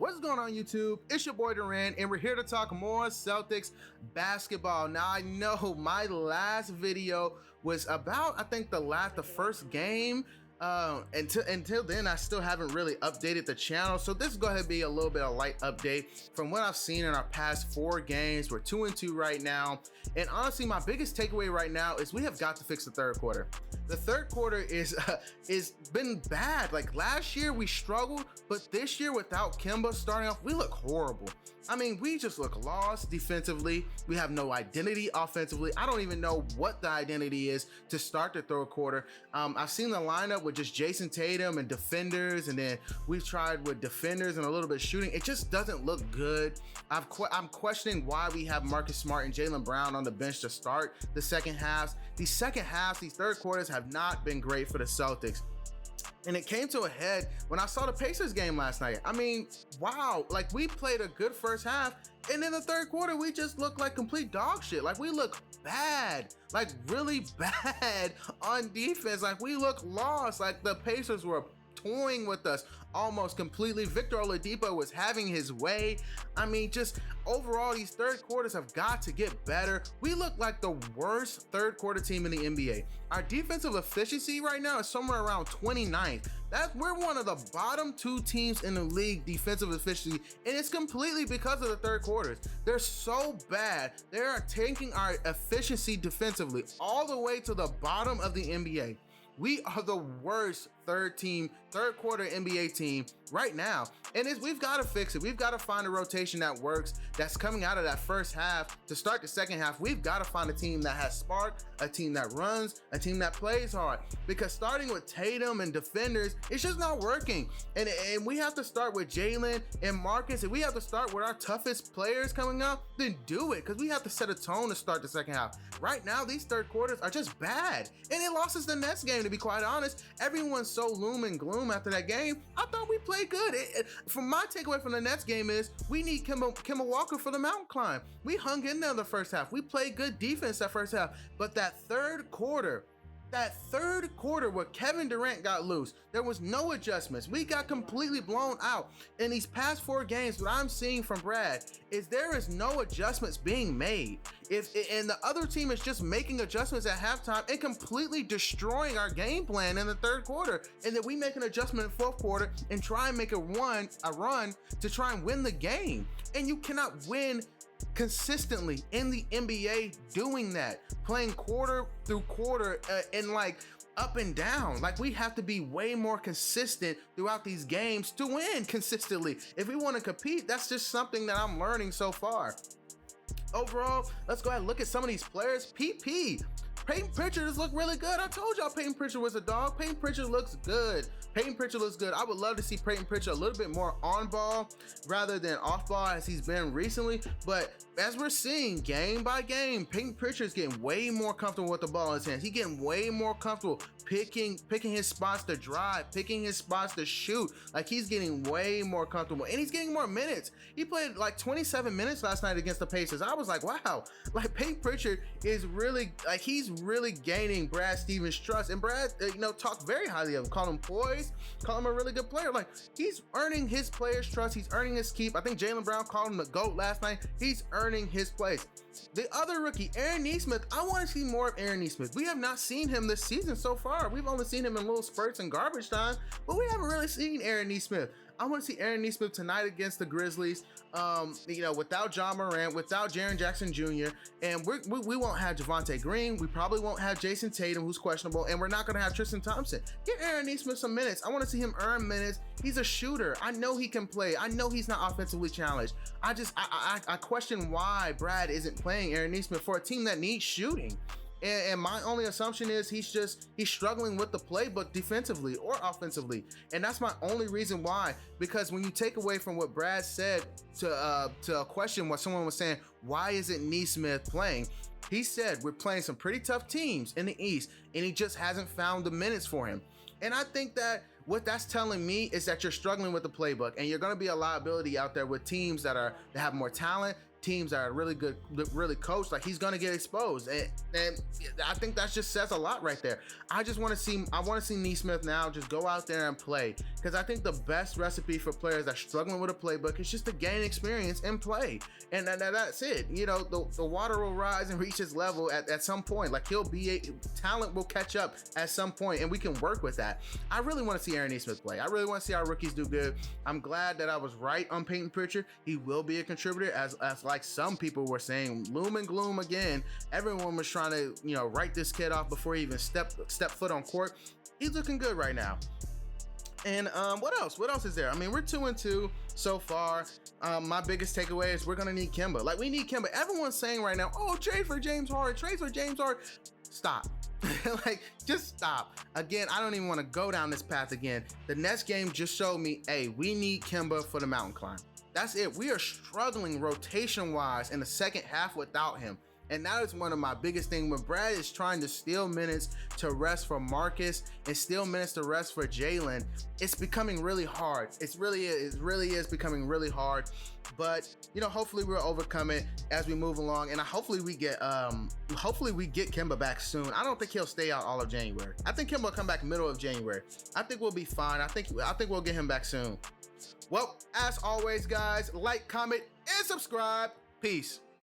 What's going on, YouTube? It's your boy Duran, and we're here to talk more Celtics basketball. Now, I know my last video was about, I think, the first game. Until then, I still haven't really updated the channel. So this is going to be a little bit of light update from what I've seen in our past 4 games. We're 2-2 right now. And honestly, my biggest takeaway right now is we have got to fix the third quarter. The third quarter is been bad. Like last year we struggled, but this year without Kemba starting off, we look horrible. I mean, we just look lost defensively. We have no identity offensively. I don't even know what the identity is to start the third quarter. I've seen the lineup with just Jason Tatum and defenders, and then we've tried with defenders and a little bit of shooting. It just doesn't look good. I'm questioning why we have Marcus Smart and Jaylen Brown on the bench to start the second halves. These third quarters have not been great for the Celtics. And it came to a head when I saw the Pacers game last night. I mean, wow, like we played a good first half, and in the third quarter, we just looked like complete dog shit. Like we look bad, like really bad on defense. Like we look lost, like the Pacers were toying with us almost completely. Victor Oladipo was having his way. I mean, just overall, these third quarters have got to get better. We look like the worst third quarter team in the NBA. Our defensive efficiency right now is somewhere around 29th. We're one of the bottom 2 teams in the league defensive efficiency, and it's completely because of the third quarters. They're so bad. They are taking our efficiency defensively all the way to the bottom of the NBA. We are the worst third quarter NBA team right now. And we've got to fix it. We've got to find a rotation that works, that's coming out of that first half to start the second half. We've got to find a team that has spark, a team that runs, a team that plays hard. Because starting with Tatum and defenders, it's just not working. And we have to start with Jaylen and Marcus. And we have to start with our toughest players coming up, then do it. Because we have to set a tone to start the second half. Right now, these third quarters are just bad. And it lost us the Nets game, to be quite honest. Everyone's so loom and gloom after that game. I thought we played good. From my takeaway from the Nets game is we need Kemba Walker for the mountain climb. We hung in there the first half. We played good defense that first half. But that third quarter where Kevin Durant got loose, there was no adjustments. We got completely blown out. In these past 4 games, what I'm seeing from Brad is there is no adjustments being made. And the other team is just making adjustments at halftime and completely destroying our game plan in the third quarter. And then we make an adjustment in the fourth quarter and try and make a run to try and win the game. And you cannot win consistently in the NBA doing that, playing quarter through quarter and like up and down. Like we have to be way more consistent throughout these games to win consistently. If we want to compete, that's just something that I'm learning so far. Overall, let's go ahead and look at some of these players. Peyton Pritchard has looked really good. I told y'all Peyton Pritchard was a dog. Peyton Pritchard looks good. I would love to see Peyton Pritchard a little bit more on ball rather than off ball as he's been recently. But as we're seeing game by game, Peyton Pritchard is getting way more comfortable with the ball in his hands. He's getting way more comfortable picking his spots to drive, picking his spots to shoot. Like he's getting way more comfortable and he's getting more minutes. He played like 27 minutes last night against the Pacers. I was like, wow, like Peyton Pritchard is really like he's really gaining Brad Stevens' trust. And Brad, talked very highly of him, called him poised, called him a really good player. Like he's earning his players' trust. He's earning his keep. I think Jaylen Brown called him the GOAT last night. He's earning his place. The other rookie, Aaron Nesmith, I want to see more of Aaron Nesmith. We have not seen him this season so far. We've only seen him in little spurts and garbage time, but we haven't really seen Aaron Nesmith. I want to see Aaron Nesmith tonight against the Grizzlies, without John Morant, without Jaren Jackson Jr., and we won't have Javonte Green. We probably won't have Jason Tatum, who's questionable, and we're not going to have Tristan Thompson. Give Aaron Nesmith some minutes. I want to see him earn minutes. He's a shooter. I know he can play. I know he's not offensively challenged. I question why Brad isn't playing Aaron Nesmith for a team that needs shooting. And my only assumption is he's struggling with the playbook defensively or offensively. And that's my only reason why. Because when you take away from what Brad said to a question what someone was saying, why isn't Nesmith playing? He said we're playing some pretty tough teams in the East, and he just hasn't found the minutes for him. And I think that what that's telling me is that you're struggling with the playbook, and you're going to be a liability out there with teams that have more talent, teams that are really good, really coached. Like he's going to get exposed, and I think that just says a lot right there. I want to see Nesmith now just go out there and play. because I think the best recipe for players that are struggling with a playbook is just to gain experience and play. And that's it. You know, the water will rise and reach its level at some point. Like, talent will catch up at some point, and we can work with that. I really want to see Aaron Nesmith play. I really want to see our rookies do good. I'm glad that I was right on Peyton Pritchard. He will be a contributor, as like some people were saying, loom and gloom again. Everyone was trying to, you know, write this kid off before he even step foot on court. He's looking good right now. And what else? What else is there? I mean, we're 2-2 so far. My biggest takeaway is we're gonna need Kemba. Like, we need Kemba. Everyone's saying right now, oh, trade for James Harden, trade for James Harden. Stop. Like, just stop. Again, I don't even want to go down this path again. The next game just showed me, hey, we need Kemba for the mountain climb. That's it. We are struggling rotation-wise in the second half without him. And that is one of my biggest things. When Brad is trying to steal minutes to rest for Marcus and steal minutes to rest for Jalen, it's becoming really hard. It really is becoming really hard. But, you know, hopefully we'll overcome it as we move along. And hopefully we get Kemba back soon. I don't think he'll stay out all of January. I think Kemba will come back middle of January. I think we'll be fine. I think we'll get him back soon. Well, as always, guys, like, comment, and subscribe. Peace.